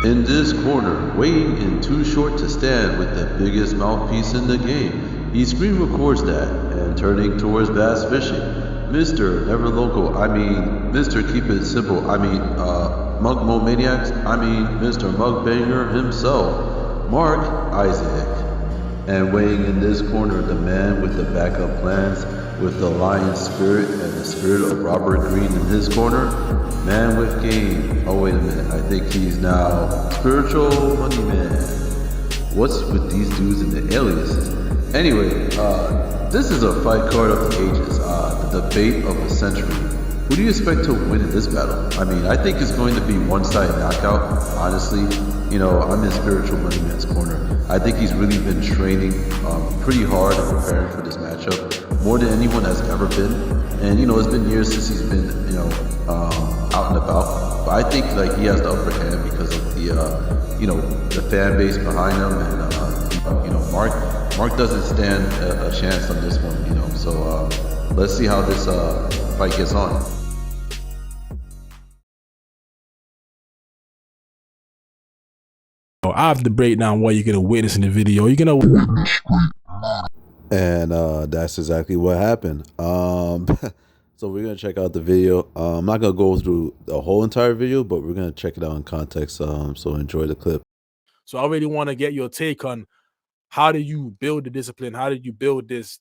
In this corner, weighing in too short to stand with the biggest mouthpiece in the game, he screen records that, and turning towards Bass Fishing, Mr. Never Local, Mr. Keep It Simple, Mug Mo Maniacs, Mr. Mugbanger himself, Mark Isaac. And weighing in this corner, the man with the backup plans, with the lion spirit and the spirit of Robert Greene in his corner, man with game. Oh wait a minute, I think he's now spiritual money man. What's with these dudes and the aliases? Anyway, this is a fight card of the ages, the debate of the century. Who do you expect to win in this battle? I think it's going to be one-sided knockout, honestly. I'm in spiritual money man's corner. I think he's really been training pretty hard and preparing for this matchup, more than anyone has ever been. And, it's been years since he's been, out and about. But I think, he has the upper hand because of the fan base behind him. And, Mark doesn't stand a chance on this one, So let's see how this fight gets on. I have to break down what you're gonna witness in the video. You're gonna and that's exactly what happened. So we're gonna check out the video. I'm not gonna go through the whole entire video, but we're gonna check it out in context. So enjoy the clip. So I really want to get your take on how did you build the discipline? How did you build this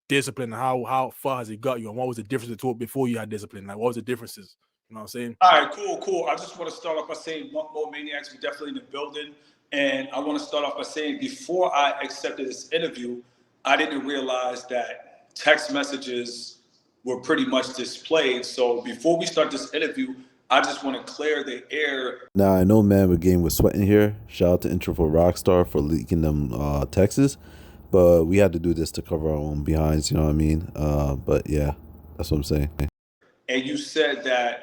discipline? How far has it got you? And what was the difference to it before you had discipline? Like, what was the differences? You know what I'm saying? All right, cool. I just want to start off by saying More Maniacs, we're definitely in the building. And I want to start off by saying before I accepted this interview, I didn't realize that text messages were pretty much displayed. So before we start this interview, I just want to clear the air. Now, I know Man with Game was sweating here. Shout out to Introvert Rockstar for leaking them texts. But we had to do this to cover our own behinds, you know what I mean? But yeah, that's what I'm saying. And you said that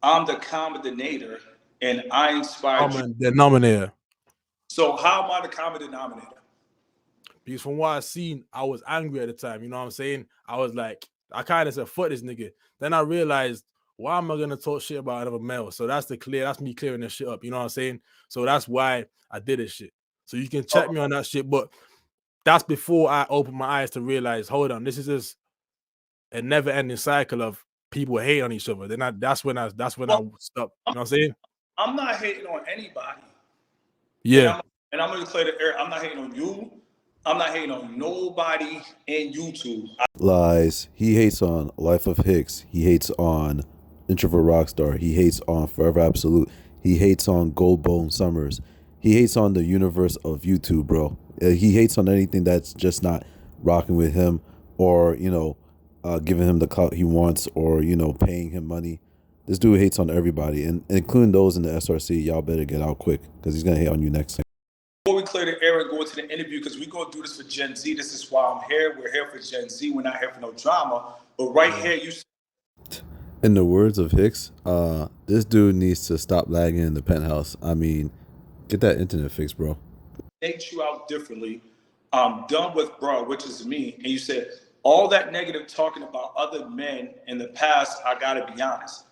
I'm the common denominator and I inspired you. The denominator. So how am I the common denominator? Because from what I seen, I was angry at the time. You know what I'm saying? I was like, I kind of said, fuck this nigga. Then I realized, why am I going to talk shit about another male? So that's me clearing this shit up. You know what I'm saying? So that's why I did this shit. So you can check me on that shit. But that's before I opened my eyes to realize, hold on, this is just a never ending cycle of people hate on each other. Then that's when I stopped. You know what I'm saying? I'm not hating on anybody. Yeah. And I'm going to clear the air. I'm not hating on you. I'm not hating on nobody in YouTube. Lies. He hates on Life of Hicks. He hates on Introvert Rockstar. He hates on Forever Absolute. He hates on Goldbone Summers. He hates on the universe of YouTube, bro. He hates on anything that's just not rocking with him or, giving him the clout he wants or, paying him money. This dude hates on everybody, and including those in the SRC. Y'all better get out quick because he's going to hate on you next. Before we clear the air and go into the interview, because we're going to do this for Gen Z. This is why I'm here. We're here for Gen Z. We're not here for no drama. But right here, you... In the words of Hicks, this dude needs to stop lagging in the penthouse. Get that internet fixed, bro. Take you out differently. I'm done with bro, which is me. And you said all that negative talking about other men in the past. I got to be honest.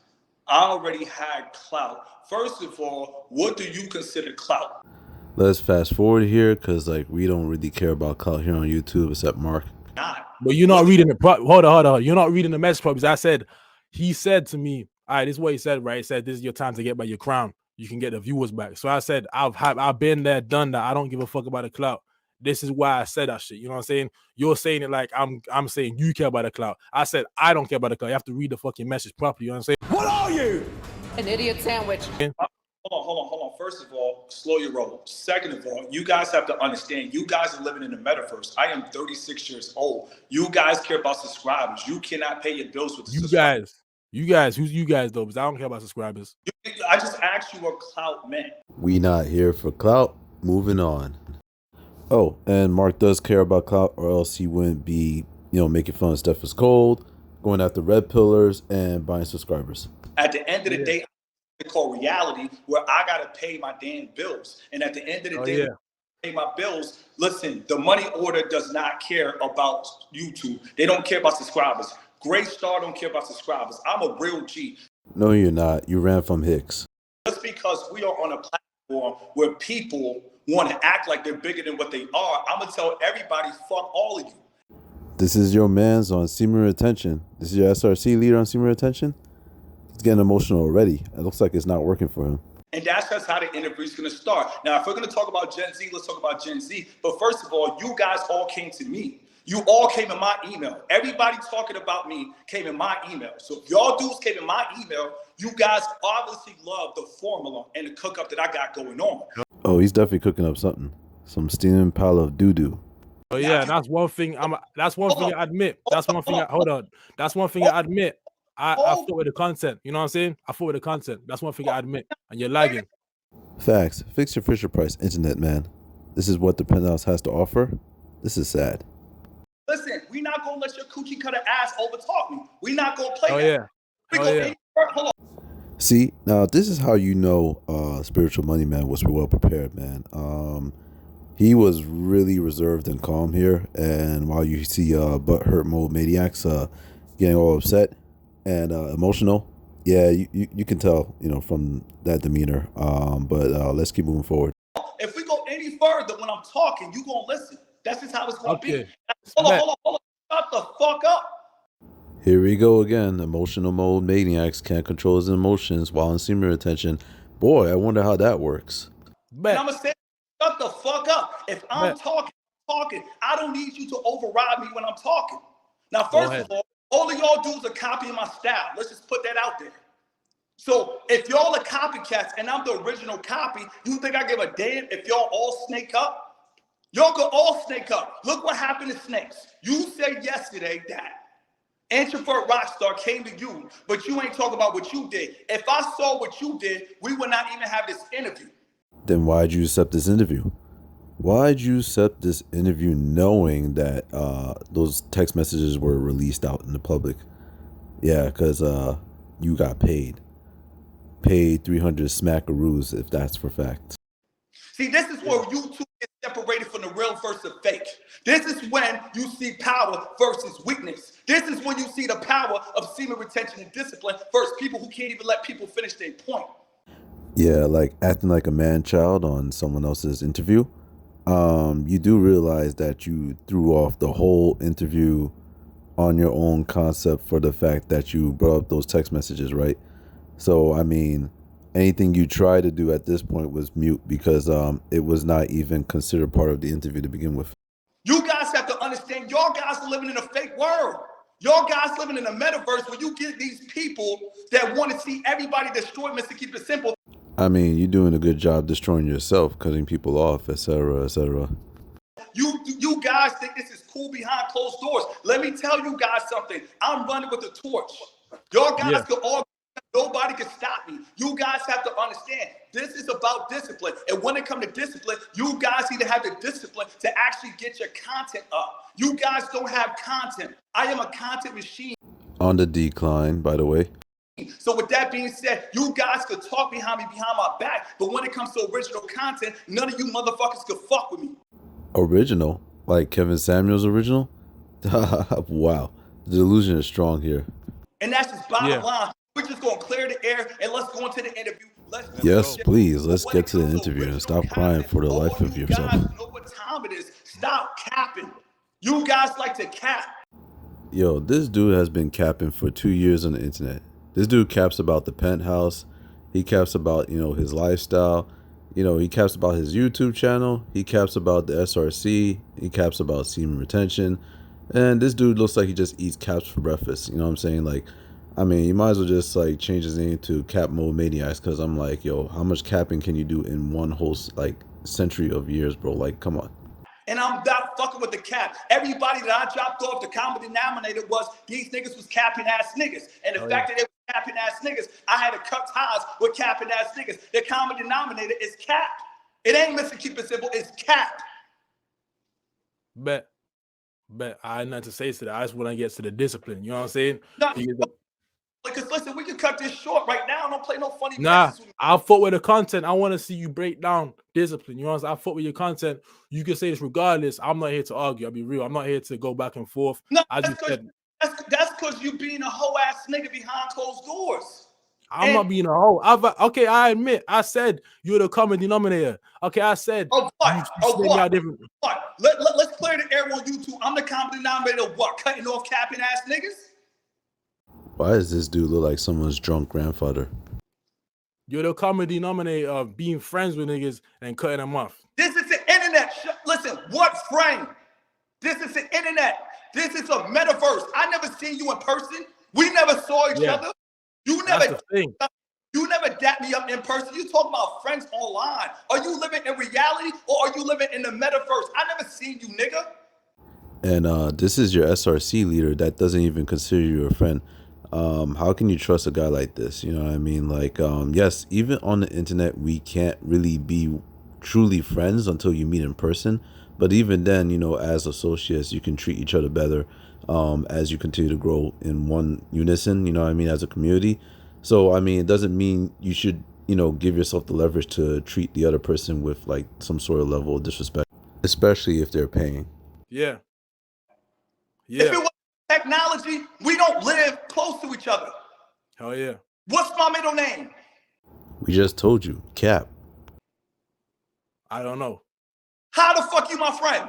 I already had clout. First of all, what do you consider clout? Let's fast forward here because we don't really care about clout here on YouTube except Mark. But you're not reading the hold on. You're not reading the message because he said to me, all right, this is what he said, right? He said, this is your time to get back your crown. You can get the viewers back. So I said, I've been there, done that. I don't give a fuck about the clout. This is why I said that shit. You know what I'm saying? You're saying it like I'm saying you care about the clout. I said I don't care about the clout. You have to read the fucking message properly. You know what I'm saying? What are you? An idiot sandwich. Hold on. First of all, slow your roll. Second of all, you guys have to understand, you guys are living in the metaverse. I am 36 years old. You guys care about subscribers. You cannot pay your bills with subscribers. You guys, who's you guys though? Because I don't care about subscribers. I just asked you what clout meant. We not here for clout. Moving on. Oh, and Mark does care about clout, or else he wouldn't be, making fun of Steph is cold, going after red pillars, and buying subscribers. At the end of the day, it's called reality, where I gotta pay my damn bills. And at the end of the day, pay my bills. Listen, the money order does not care about YouTube. They don't care about subscribers. Great Star don't care about subscribers. I'm a real G. No, you're not. You ran from Hicks. Just because we are on a platform where people want to act like they're bigger than what they are. I'm gonna tell everybody, fuck all of you. This is your man's on semen retention. This is your SRC leader on semen retention. He's getting emotional already. It looks like it's not working for him. And that's just how the interview is going to start. Now, if we're going to talk about Gen Z, let's talk about Gen Z. But first of all, you guys all came to me. You all came in my email. Everybody talking about me came in my email. So if y'all dudes came in my email, you guys obviously love the formula and the cook up that I got going on. Oh, he's definitely cooking up something. Some steaming pile of doo-doo. Oh yeah, that's one thing. That's one thing I admit. That's one thing. Hold on. That's one thing I admit. I thought with the content. You know what I'm saying? I thought with the content. That's one thing I admit. And you're lagging. Facts. Fix your Fisher Price internet, man. This is what the penthouse has to offer. This is sad. Listen, we're not gonna let your coochie cutter ass overtalk me. We're not gonna play that. Yeah. We hold on. See, now this is how you know Spiritual Money Man was well prepared, man. He was really reserved and calm here, and while you see butthurt mode maniacs getting all upset and emotional, yeah, you can tell, you know, from that demeanor. But let's keep moving forward. If we go any further when I'm talking, you gonna listen. That's just how it's gonna be. Hold on. Shut the fuck up. Here we go again. Emotional mode maniacs can't control his emotions while in semen retention. Boy, I wonder how that works. And I'm gonna say, shut the fuck up. If I'm talking, I don't need you to override me when I'm talking. Now, first of all of y'all dudes are copying my style. Let's just put that out there. So if y'all are copycats and I'm the original copy, you think I give a damn if y'all all snake up? Y'all could all snake up. Look what happened to snakes. You said yesterday that introvert rockstar came to you, but you ain't talking about what you did. If I saw what you did, we would not even have this interview. Then why'd you accept this interview? Why'd you accept this interview knowing that those text messages were released out in the public? Yeah, because you got paid. Paid 300 smackaroos, if that's for fact. See, this is where you two get separated from the real versus fake. This is when you see power versus weakness. This is when you see the power of semen retention and discipline versus people who can't even let people finish their point. Yeah, like acting like a man-child on someone else's interview. You do realize that you threw off the whole interview on your own concept for the fact that you brought up those text messages, right? So, I mean, anything you try to do at this point was mute because it was not even considered part of the interview to begin with. You guys have to understand, y'all guys are living in a fake world. Y'all guys living in a metaverse where you get these people that want to see everybody destroyed, Mr. Keep It Simple. I mean, you're doing a good job destroying yourself, cutting people off, etc., etc. You guys think this is cool behind closed doors. Let me tell you guys something. I'm running with the torch. Y'all guys can all, nobody can stop me. You guys have to understand, this is about discipline. And when it comes to discipline, you guys need to have the discipline to actually get your content up. You guys don't have content. I am a content machine. On the decline, by the way. So with that being said, you guys could talk behind me, behind my back, but when it comes to original content, none of you motherfuckers could fuck with me. Original? Like Kevin Samuels original? Wow. The delusion is strong here. And that's just bottom line. We're just going to clear the air and let's go into the interview. Yes, please. Let's get to the interview and stop crying for the life of yourself. You guys know what time it is. Stop capping. You guys like to cap. Yo, this dude has been capping for 2 years on the internet. This dude caps about the penthouse. He caps about, you know, his lifestyle. You know, he caps about his YouTube channel. He caps about the SRC. He caps about semen retention. And this dude looks like he just eats caps for breakfast. You know what I'm saying? Like, I mean, you might as well just like change his name to Cap Mode Maniacs, because I'm like, yo, how much capping can you do in one whole like century of years, bro? Like, come on. And I'm not fucking with the cap. Everybody that I dropped off, the common denominator was these niggas was capping ass niggas. And the fact that they were capping ass niggas, I had to cut ties with capping ass niggas. The common denominator is cap. It ain't Mr. Keep It Simple, it's cap. Bet I had nothing to say to that. I just want to get to the discipline. You know what I'm saying? No, because listen, we can cut this short right now. Don't play no funny. Nah, I'll fuck with the content. I want to see you break down discipline. You know what I'm saying? I fuck with your content. You can say this regardless. I'm not here to argue. I'll be real. I'm not here to go back and forth. No, I just said that's because you being a hoe ass nigga behind closed doors. I'm not being a hoe. Okay, I admit, I said you're the common denominator. Okay, I said of you what? Of slay me out what? different. What? Let's clear the air on YouTube. I'm the common denominator of what? Cutting off capping ass niggas? Why does this dude look like someone's drunk grandfather? You're the common denominator of being friends with niggas and cutting them off. This is the internet. Listen, what friend? This is the internet. This is a metaverse. I never seen you in person. We never saw each other. You never. That's the thing. You never dapped me up in person. You talk about friends online. Are you living in reality or are you living in the metaverse? I never seen you, nigga. And this is your SRC leader that doesn't even consider you a friend. How can you trust a guy like this? You know what I mean? Like, yes, even on the internet, we can't really be truly friends until you meet in person. But even then, you know, as associates, you can treat each other better as you continue to grow in one unison, you know what I mean, as a community. So, I mean, it doesn't mean you should, you know, give yourself the leverage to treat the other person with like some sort of level of disrespect, especially if they're paying. Yeah. If it was technology, we don't live close to each other. Hell yeah. What's my middle name? We just told you, Cap. I don't know. How the fuck you my friend?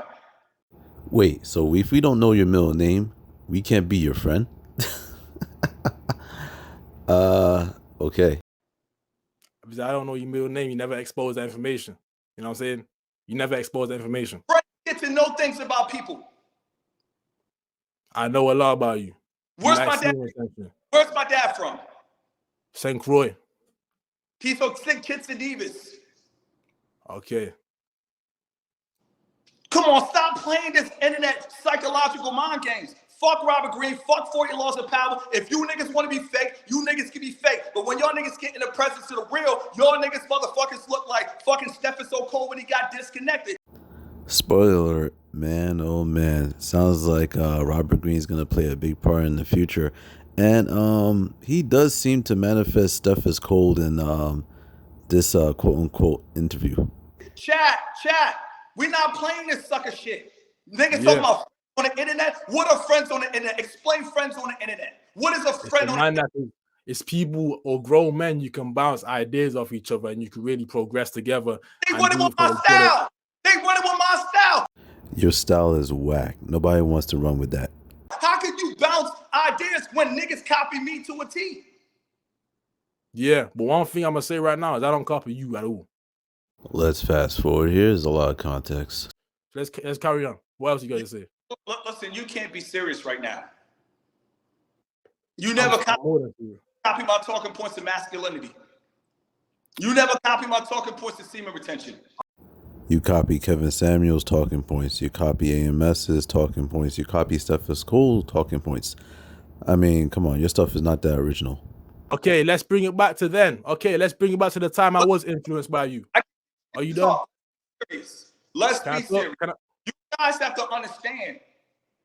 Wait, so if we don't know your middle name, we can't be your friend? Okay. Because I don't know your middle name. You never expose that information. You know what I'm saying? You never expose that information. Friends get to know things about people. I know a lot about you. Where's my dad from? St. Croix. He's from Sick Kits and Divas. Okay. Come on, stop playing this internet psychological mind games. Fuck Robert Greene. Fuck 40 Laws of Power. If you niggas want to be fake, you niggas can be fake. But when y'all niggas get in the presence of the real, y'all niggas motherfuckers look like fucking Stephen So Cold when he got disconnected. Spoiler alert, man, oh man. Sounds like Robert Greene's going to play a big part in the future. And he does seem to manifest Steph is cold in this quote-unquote interview. Chat. We're not playing this sucker shit. Niggas talking about on the internet. What are friends on the internet? Explain friends on the internet. What is a friend on the internet? It's people or grown men you can bounce ideas off each other and you can really progress together. They running with my style. Your style is whack. Nobody wants to run with that. How could you bounce ideas when niggas copy me to a T? Yeah, but one thing I'm going to say right now is I don't copy you at all. Let's fast forward. Here's a lot of context. Let's carry on. What else you got to say? Listen, you can't be serious right now. You never copy my talking points of masculinity. You never copy my talking points of semen retention. You copy Kevin Samuels' talking points. You copy AMS's talking points. You copy Steph is cold talking points. I mean, come on. Your stuff is not that original. Okay, let's bring it back to then. Okay, let's bring it back to the time I was influenced by you. Are you done? Let's be serious. You guys have to understand,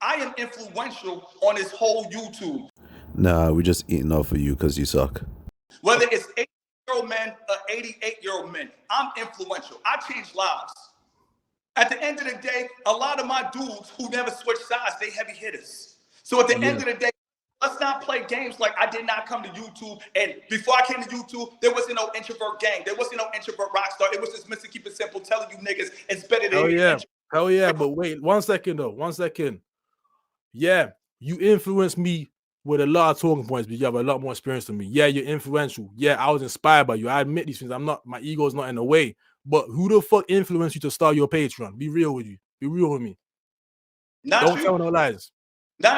I am influential on this whole YouTube. Nah, we're just eating off of you because you suck. Whether it's 80-year-old men or 88-year-old men, I'm influential. I change lives. At the end of the day, a lot of my dudes who never switch sides, they heavy hitters. So at the end of the day, let's not play games like I did not come to YouTube. And before I came to YouTube, there wasn't no introvert gang. There wasn't no introvert rock star. It was just Mr. Keep It Simple telling you niggas it's better than Hell yeah, but wait, 1 second though. 1 second. Yeah, you influenced me with a lot of talking points, but you have a lot more experience than me. Yeah, you're influential. Yeah, I was inspired by you. I admit these things. My ego is not in the way. But who the fuck influenced you to start your Patreon? Be real with you. Be real with me. Don't tell no lies.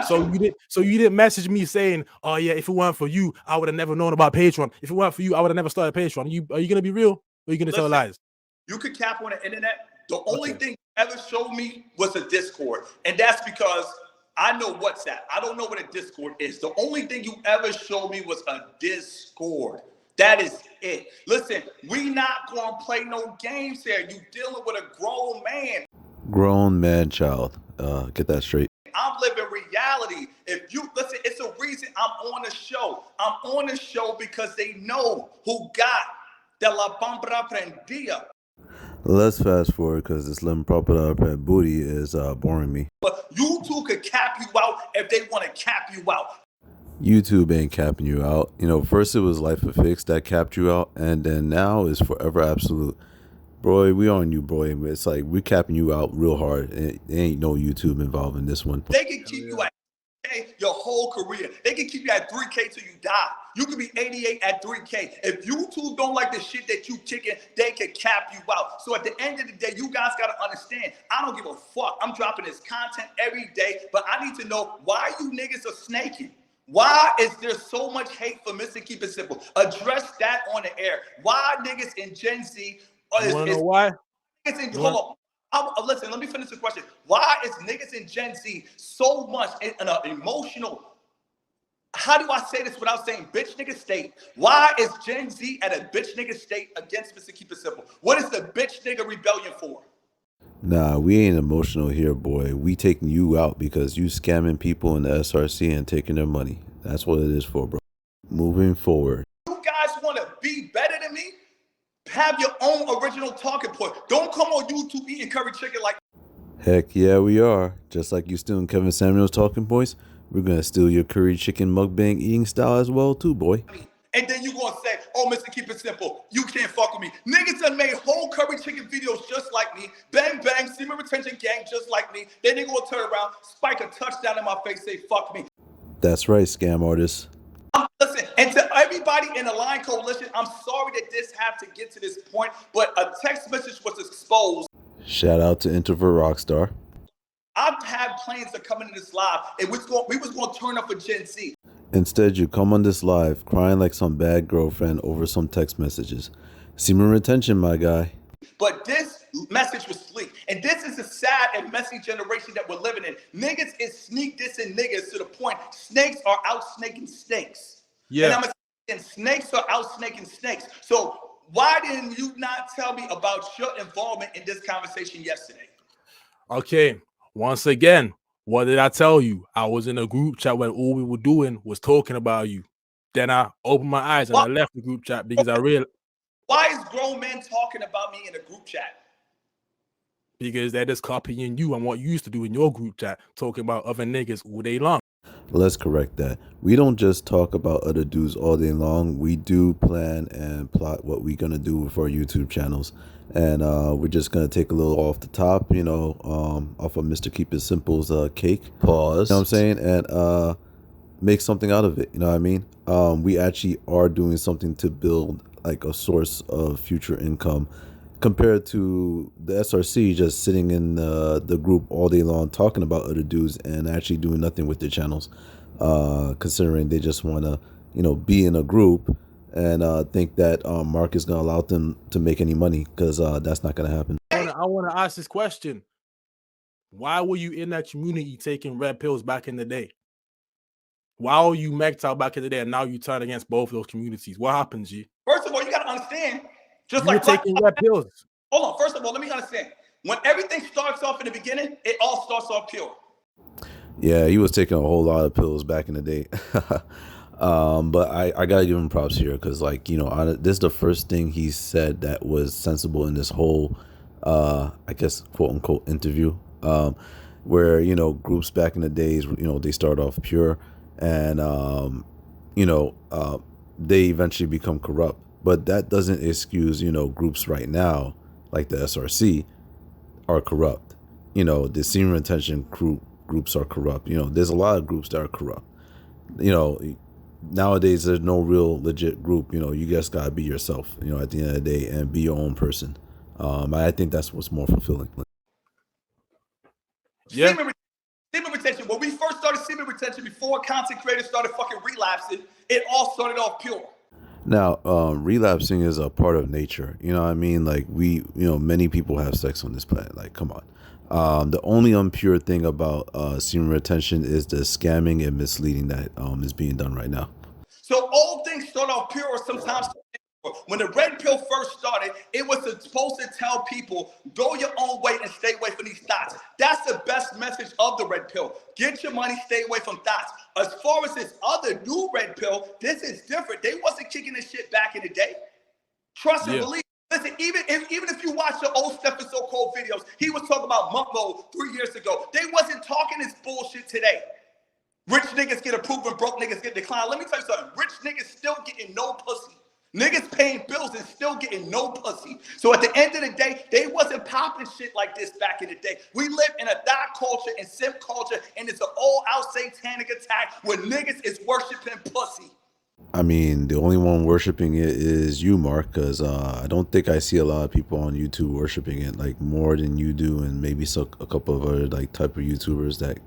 So you didn't message me saying, "Oh yeah, if it weren't for you, I would have never known about Patreon. If it weren't for you, I would have never started Patreon." Are you gonna be real, or are you gonna tell lies? You could cap on the internet. The only thing you ever showed me was a Discord, and that's because I know WhatsApp. I don't know what a Discord is. The only thing you ever showed me was a Discord. That is it. Listen, we not gonna play no games here. You dealing with a grown man. Grown man child. Get that straight. I'm living reality. If you listen, it's a reason I'm on the show. I'm on the show because they know who got de la pampra prendida. Let's fast forward because this lemon proper booty is boring me. But YouTube could cap you out if they want to cap you out. YouTube ain't capping you out. You know, first it was Life of Fix that capped you out, and then now is Forever Absolute. Boy, we on you, boy. It's like we capping you out real hard. There ain't no YouTube involved in this one. They can keep you at 3K your whole career. They can keep you at 3K till you die. You can be 88 at 3K. If YouTube don't like the shit that you kicking, they can cap you out. So at the end of the day, you guys got to understand, I don't give a fuck. I'm dropping this content every day, but I need to know why you niggas are snaking. Why is there so much hate for Mr. Keep It Simple? Address that on the air. Why niggas in Gen Z You wanna know why? Hold on. Listen, let me finish the question. Why is niggas in Gen Z so much in an emotional, how do I say this without saying bitch nigga state? Why is Gen Z at a bitch nigga state against Mr. Keep It Simple? What is the bitch nigga rebellion for? Nah, we ain't emotional here, boy. We taking you out because you scamming people in the SRC and taking their money. That's what it is for, bro. Moving forward. You guys want to be better than me? Have your own original talking point. Don't come on YouTube eating curry chicken like. Heck yeah, we are. Just like you stealing Kevin Samuel's talking points, we're gonna steal your curry chicken mukbang eating style as well, too, boy. And then you gonna say, oh, Mr. Keep It Simple, you can't fuck with me. Niggas have made whole curry chicken videos just like me. Bang, bang, semen retention gang just like me. Then they gonna turn around, spike a touchdown in my face, say, fuck me. That's right, scam artists. Listen, and to everybody in the Line Coalition, I'm sorry that this had to get to this point, but a text message was exposed. Shout out to Introvert Rockstar. I've had plans to come into this live, and we was gonna turn up for Gen Z. Instead, you come on this live crying like some bad girlfriend over some text messages. Semen retention, my guy. But this message was leaked. And this is a sad and messy generation that we're living in. Niggas is sneak dissing niggas to the point snakes are out snaking snakes. Yeah. And snakes are out snaking snakes. So why didn't you not tell me about your involvement in this conversation yesterday? Okay. Once again, what did I tell you? I was in a group chat where all we were doing was talking about you. Then I opened my eyes and I left the group chat because I realized. Why is grown men talking about me in a group chat? Because they're just copying you and what you used to do in your group chat, talking about other niggas all day long. Let's correct that. We don't just talk about other dudes all day long. We do plan and plot what we're going to do with our YouTube channels. And we're just going to take a little off the top, you know, off of Mr. Keep It Simple's cake. Pause. You know what I'm saying? And make something out of it. You know what I mean? We actually are doing something to build like a source of future income compared to the SRC just sitting in the group all day long talking about other dudes and actually doing nothing with their channels, considering they just want to, you know, be in a group and think that Mark is going to allow them to make any money, because that's not going to happen. I want to ask this question. Why were you in that community taking red pills back in the day? Why were you megged out back in the day and now you turn against both of those communities? What happened, G? First of all, you got to understand, just you like were taking red pills. Hold on. First of all, let me understand. When everything starts off in the beginning, it all starts off pure. Yeah, he was taking a whole lot of pills back in the day. But I gotta give him props here because, like, you know, this is the first thing he said that was sensible in this whole, I guess, quote unquote interview, where, you know, groups back in the days, you know, they start off pure and, you know, they eventually become corrupt. But that doesn't excuse, you know, groups right now, like the SRC, are corrupt. You know, the semen retention groups are corrupt. You know, there's a lot of groups that are corrupt. You know, nowadays there's no real legit group. You know, you just gotta be yourself, you know, at the end of the day, and be your own person. I think that's what's more fulfilling. Yeah. Semen retention. When we first started semen retention, before content creators started fucking relapsing, it all started off pure. Now, relapsing is a part of nature. You know what I mean? Like, you know, many people have sex on this planet. Like, come on. The only impure thing about semen retention is the scamming and misleading that is being done right now. So all things start off pure or sometimes. When the red pill first started, it was supposed to tell people, go your own way and stay away from these thoughts. That's the best message of the red pill. Get your money, stay away from thoughts. As far as this other new red pill, this is different. They wasn't kicking this shit back in the day. Trust and believe. Listen, even if you watch the old Stephen So Cold videos, he was talking about monk mode 3 years ago. They wasn't talking this bullshit today. Rich niggas get approved and broke niggas get declined. Let me tell you something. Rich niggas still getting no pussy. Niggas paying bills and still getting no pussy. So at the end of the day, they wasn't popping shit like this back in the day. We live in a thot culture and simp culture, and it's an all-out satanic attack where niggas is worshiping pussy. I mean, the only one worshiping it is you, Mark, because I don't think I see a lot of people on YouTube worshiping it, like more than you do, and maybe a couple of other like type of YouTubers that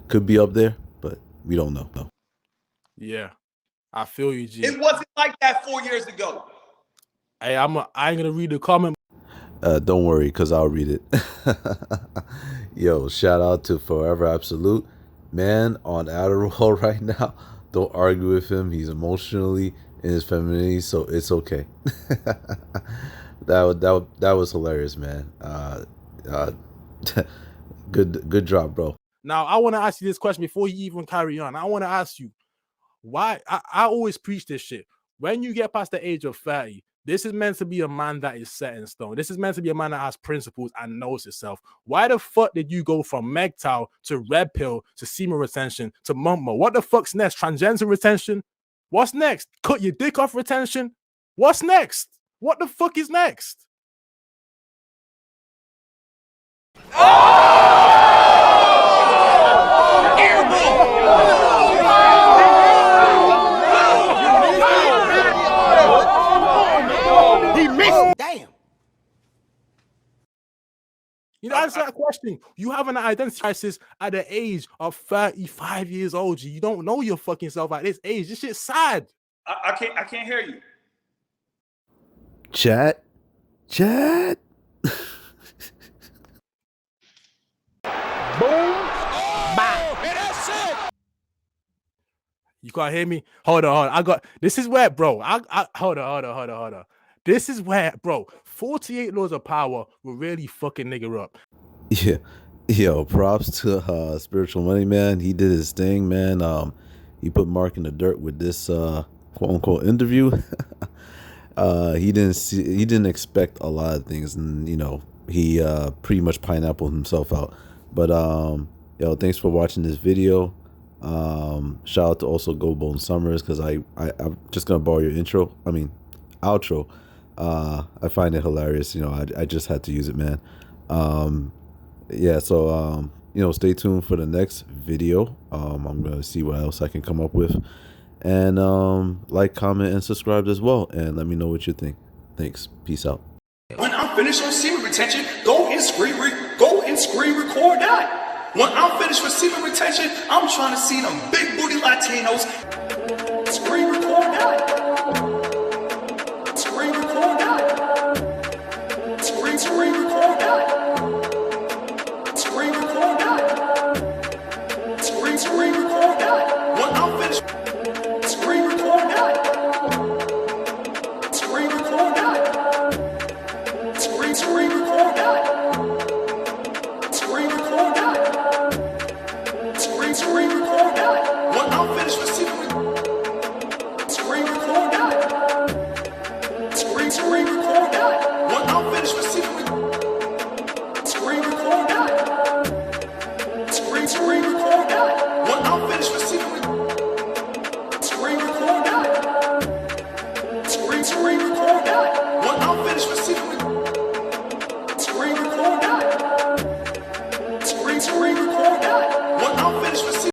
could be up there, but we don't know. No. Yeah, I feel you, G. It wasn't like that 4 years ago. Hey, I ain't gonna read the comment. Don't worry, because I'll read it. Yo, shout out to Forever Absolute. Man on Adderall right now. Don't argue with him. He's emotionally in his femininity, so it's okay. that was hilarious, man. Good drop, bro. Now, I want to ask you this question before you even carry on. I want to ask you, why? I always preach this shit. When you get past the age of 30, this is meant to be a man that is set in stone. This is meant to be a man that has principles and knows himself. Why the fuck did you go from MGTOW to Red Pill to semen retention to Mumbo? What the fuck's next? Transgender retention? What's next? Cut your dick off retention? What's next? What the fuck is next? Damn. You know, answer that question. You have an identity crisis at the age of 35 years old. You don't know your fucking self at this age. This shit's sad. I can't hear you. Chat. Boom. You can't hear me? Hold on. This is where, bro. Hold on. This is where, bro, 48 laws of power will really fucking nigga up. Yeah. Yo, props to Spiritual Money, man. He did his thing, man. He put Mark in the dirt with this quote unquote interview. He didn't expect a lot of things, and you know, he pretty much pineappled himself out. But yo, thanks for watching this video. Shout out to also Go Bone Summers, because I'm just gonna borrow your outro. I find it hilarious. You know, I just had to use it, man. Yeah, so you know, stay tuned for the next video. I'm gonna see what else I can come up with, and like, comment, and subscribe as well, and let me know what you think. Thanks. Peace out. When I'm finished with semen retention, go and screen record that. When I'm finished with semen retention, I'm trying to see them big booty Latinos. Screen